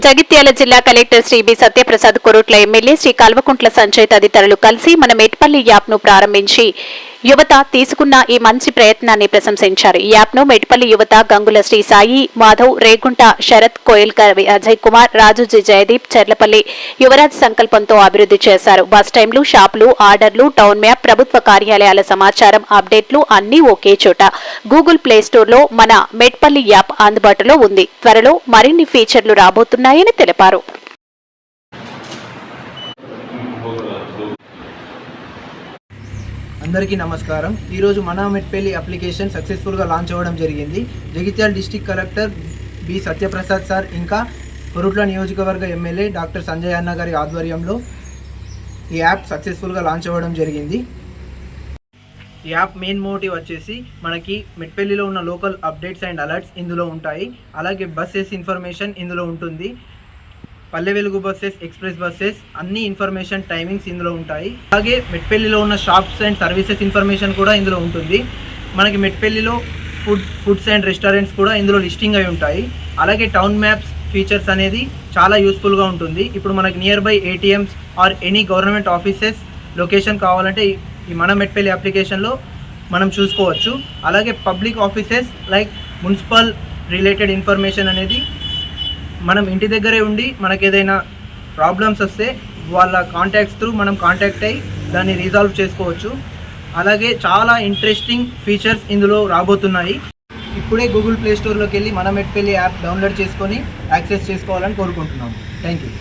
జగిత్యాల జిల్లా collector Shri B Satyaprasad Korutla MLA Shri Kalvakuntla Sanjay తదితరులు కలిసి మన మెట్పల్లి యాప్ ను ప్రారంభించి యువత తీసుకున్న ఈ మంచి ప్రయత్నాన్ని ప్రశంసించారు. ఈ యాప్ ను మెట్పల్లి యువత గంగుల శ్రీ సాయి మాధవ్, రేగుంట శరత్, కోయల్కర్ అజయ్ కుమార్, రాజుజీ జయదీప్, చెర్లపల్లి యువరాజ్ సంకల్పంతో అభివృద్ధి చేశారు. బస్ టైంలు, షాపులు, ఆర్డర్లు, టౌన్ మ్యాప్, ప్రభుత్వ కార్యాలయాల సమాచారం, అప్డేట్లు అన్నీ ఒకే చోట. గూగుల్ ప్లే స్టోర్ లో మన మెట్పల్లి యాప్ అందుబాటులో ఉంది. త్వరలో మరిన్ని ఫీచర్లు రాబోతున్నాయని తెలిపారు. అందరికీ నమస్కారం. ఈరోజు మన మెట్పల్లి అప్లికేషన్ సక్సెస్ఫుల్గా లాంచ్ అవ్వడం జరిగింది. Jagtial district collector B Satyaprasad sir ఇంకా కొరుట్ల నియోజకవర్గ ఎమ్మెల్యే డాక్టర్ సంజయ్ అన్న గారి ఆధ్వర్యంలో ఈ యాప్ సక్సెస్ఫుల్గా లాంచ్ అవ్వడం జరిగింది. ఈ యాప్ మెయిన్ మోటివ్ వచ్చేసి మనకి మెట్పల్లిలో ఉన్న లోకల్ అప్డేట్స్ అండ్ అలర్ట్స్ ఇందులో ఉంటాయి. అలాగే బస్సెస్ ఇన్ఫర్మేషన్ ఇందులో ఉంటుంది. Palle Velugu buses, express buses అన్ని ఇన్ఫర్మేషన్ టైమింగ్స్ ఇందులో ఉంటాయి. అలాగే మెట్పల్లిలో ఉన్న షాప్స్ అండ్ సర్వీసెస్ ఇన్ఫర్మేషన్ కూడా ఇందులో ఉంటుంది. మనకి మెట్పల్లిలో ఫుడ్స్ అండ్ రెస్టారెంట్స్ కూడా ఇందులో లిస్టింగ్ అయి ఉంటాయి. అలాగే టౌన్ మ్యాప్స్ ఫీచర్స్ అనేది చాలా యూస్ఫుల్గా ఉంటుంది. ఇప్పుడు మనకి near by ATMs or any government offices location కావాలంటే ఈ మన మెట్పల్లి అప్లికేషన్లో మనం చూసుకోవచ్చు. అలాగే public offices like municipal related information అనేది మనం ఇంటి దగ్గరే ఉండి మనకు ఏదైనా ప్రాబ్లమ్స్ వస్తే వాళ్ళ కాంటాక్ట్స్ త్రూ మనం కాంటాక్ట్ అయ్యి దాన్ని రిజాల్వ్ చేసుకోవచ్చు. అలాగే చాలా ఇంట్రెస్టింగ్ ఫీచర్స్ ఇందులో రాబోతున్నాయి. ఇప్పుడే గూగుల్ ప్లే స్టోర్లోకి వెళ్ళి మన మెట్పల్లి యాప్ డౌన్లోడ్ చేసుకొని యాక్సెస్ చేసుకోవాలని కోరుకుంటున్నాము. Thank you.